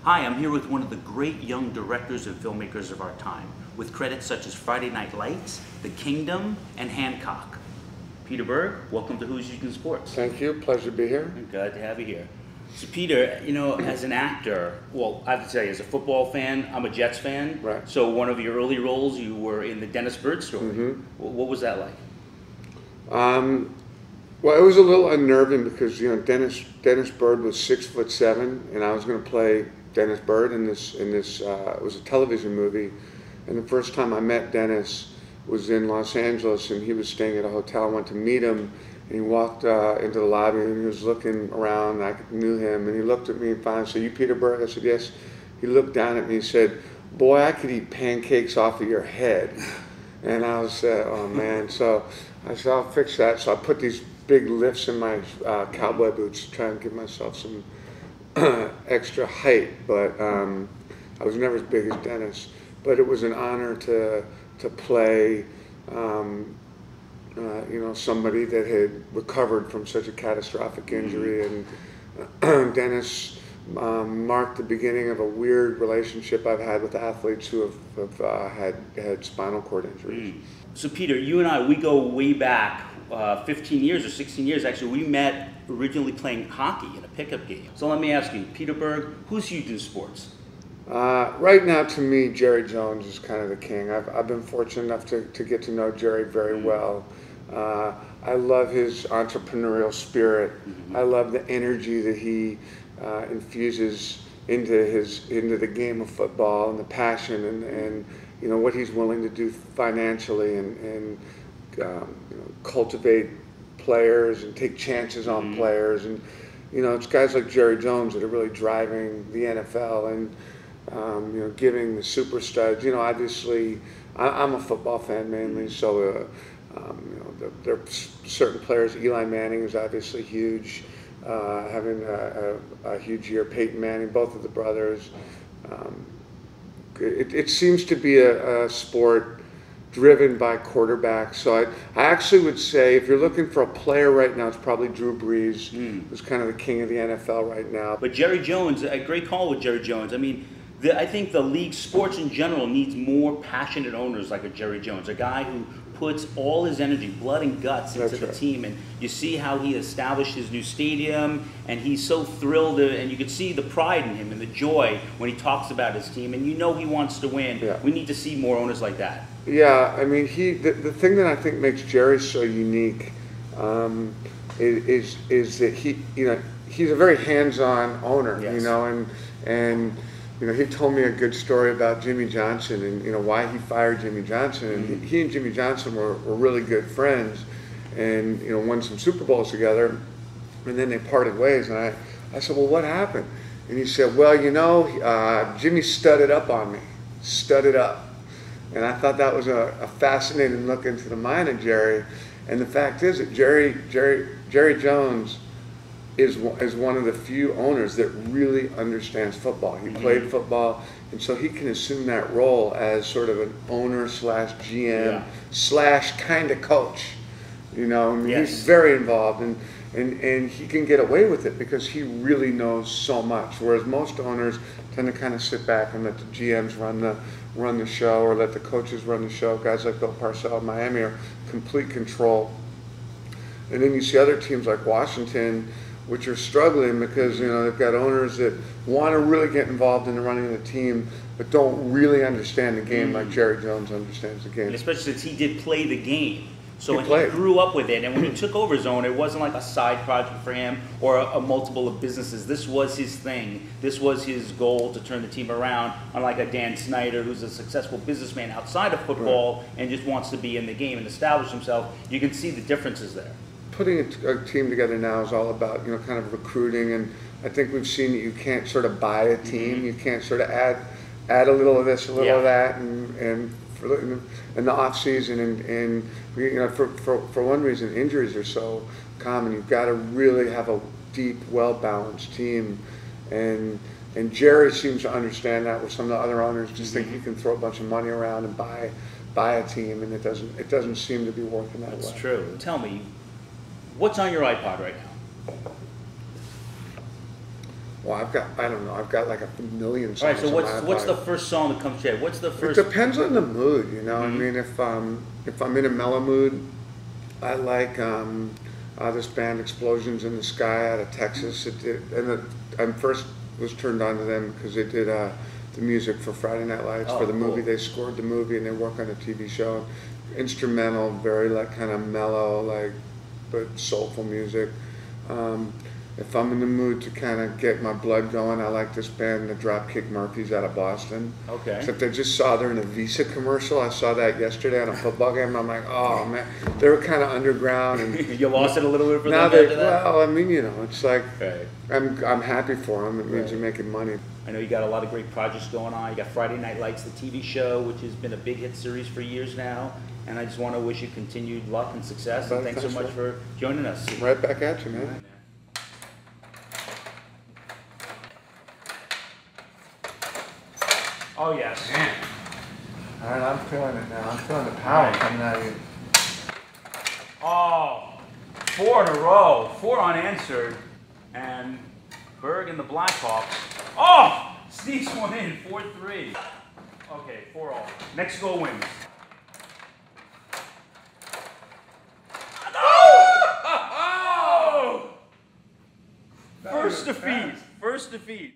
Hi, I'm here with one of the great young directors and filmmakers of our time, with credits such as Friday Night Lights, The Kingdom, and Hancock. Peter Berg, welcome to Who's Using Sports. Thank you, pleasure to be here. I'm glad to have you here. So Peter, you know, as an actor, well, I have to tell you, as a football fan, I'm a Jets fan. Right. So one of your early roles, you were in the Dennis Byrd story. Mm-hmm. What was that like? Well, it was a little unnerving because, you know, Dennis Byrd was 6'7", and I was going to play Dennis Byrd in this. It was a television movie, and the first time I met Dennis was in Los Angeles, and he was staying at a hotel. I went to meet him, and he walked into the lobby, and he was looking around. I knew him, and he looked at me and finally said, "You Peter Berg?" I said, "Yes." He looked down at me and said, "Boy, I could eat pancakes off of your head." And I was, oh man. So I said, "I'll fix that." So I put these big lifts in my cowboy boots to try and give myself some extra height. But I was never as big as Dennis. But it was an honor to play, you know, somebody that had recovered from such a catastrophic injury. And Dennis marked the beginning of a weird relationship I've had with athletes who have had spinal cord injuries. So Peter, you and I, we go way back 15 years or 16 years actually. We met originally playing hockey in a pickup game. So let me ask you, Peter Berg, who's you do sports? Right now, to me, Jerry Jones is kind of the king. I've been fortunate enough to get to know Jerry very well. I love his entrepreneurial spirit. I love the energy that he infuses into the game of football, and the passion, and you know what he's willing to do financially, and you know, cultivate players and take chances on players. And you know, it's guys like Jerry Jones that are really driving the NFL and you know, giving the super studs. You know, obviously I'm a football fan mainly, so you know, there are certain players. Eli Manning is obviously huge, having a huge year. Peyton Manning, both of the brothers. It seems to be a sport driven by quarterbacks. So I actually would say, if you're looking for a player right now, it's probably Drew Brees, who's kind of the king of the NFL right now. But Jerry Jones, a great call with Jerry Jones. I mean, I think the league, sports in general, needs more passionate owners like a Jerry Jones, a guy who puts all his energy, blood and guts into the team. And you see how he established his new stadium, and he's so thrilled, and you can see the pride in him and the joy when he talks about his team, and you know he wants to win. Yeah. We need to see more owners like that. Yeah, I mean, the thing that I think makes Jerry so unique is that he's a very hands-on owner. Yes. You know, and you know, he told me a good story about Jimmy Johnson, and you know why he fired Jimmy Johnson. And he and Jimmy Johnson were really good friends, and you know, won some Super Bowls together, and then they parted ways. And I said, "Well, what happened?" And he said, "Well, you know, Jimmy studded up on me, studded up." And I thought that was a fascinating look into the mind of Jerry. And the fact is that Jerry Jones is one of the few owners that really understands football. He played football, and so he can assume that role as sort of an owner slash GM slash kind of coach. You know, I mean, he's very involved, and he can get away with it because he really knows so much. Whereas most owners tend to kind of sit back and let the GMs run the show, or let the coaches run the show. Guys like Bill Parcells in Miami are complete control. And then you see other teams like Washington, which are struggling because, you know, they've got owners that want to really get involved in the running of the team, but don't really understand the game like Jerry Jones understands the game. And especially since he did play the game. So he grew up with it, and when he took over his own, it wasn't like a side project for him or a multiple of businesses. This was his thing. This was his goal to turn the team around, unlike a Dan Snyder, who's a successful businessman outside of football and just wants to be in the game and establish himself. You can see the differences there. Putting a team together now is all about, you know, kind of recruiting, and I think we've seen that you can't sort of buy a team. You can't sort of add a little of this, a little of that, and in the off season, and you know, for one reason, injuries are so common. You've got to really have a deep, well balanced team, and Jerry seems to understand that. Where some of the other owners just think you can throw a bunch of money around and buy a team, and it doesn't seem to be working that way. That's true. Tell me, what's on your iPod right now? Well, I don't know, I've got like a million songs. All right, so on my what's the iPod. first song that comes to you? What's the first? It depends on the mood, you know. I mean, if I'm in a mellow mood, I like this band Explosions in the Sky out of Texas. I first was turned on to them because they did the music for Friday Night Lights for the movie. They scored the movie and they work on a TV show. Instrumental, very like kind of mellow, like but soulful music. If I'm in the mood to kind of get my blood going, I like this band, the Dropkick Murphys out of Boston. Okay. Except I just saw they're in a Visa commercial. I saw that yesterday on a football game. And I'm like, oh man, they were kind of underground. And you lost it a little bit for now them after that? well, I mean, you know, it's like Right. I'm happy for them. It means you're making money. I know you got a lot of great projects going on. You got Friday Night Lights, the TV show, which has been a big hit series for years now. And I just want to wish you continued luck and success. And thanks so much for joining us. Right back at you, man. Oh, yes. Man. All right, I'm feeling it now. I'm feeling the power coming out of you. Oh, 4 in a row, 4 unanswered, and Berg and the Blackhawks. Oh, sneaks one in, 4-3. Okay, 4-all. Mexico wins. No! First defeat.